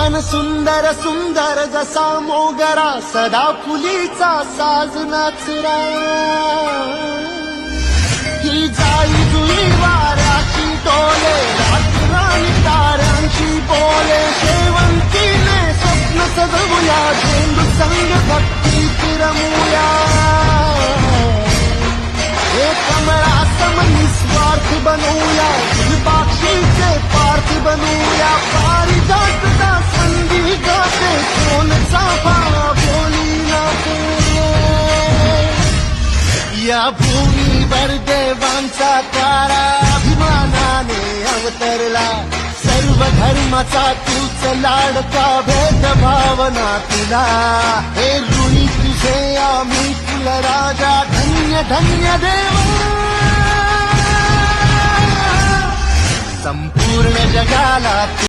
मन सुंदर सुंदर जसा मोगरा सदा फुलीचा साज नाचरा ही जाई जुई वाऱ्याची डोले रात्री ताऱ्यांची बोले शेवंतीने स्वप्न सजवूया झेंडू संग भक्ती फिरवूया हे कमळा सम निस्वार्थ बनवूया पाक्षीचे पार्थ बनवूया पारिजातचा संधी गाते कोण चाफा बोली नाते या भूमीवर देवांचा तारा अभिमानाने अवतरला सर्व धर्माचा तूच लाडका भेदभावना तुला हे ऋणी तुझे आम्ही कुल राजा धन्य धन्य देवा संपूर्ण जगाला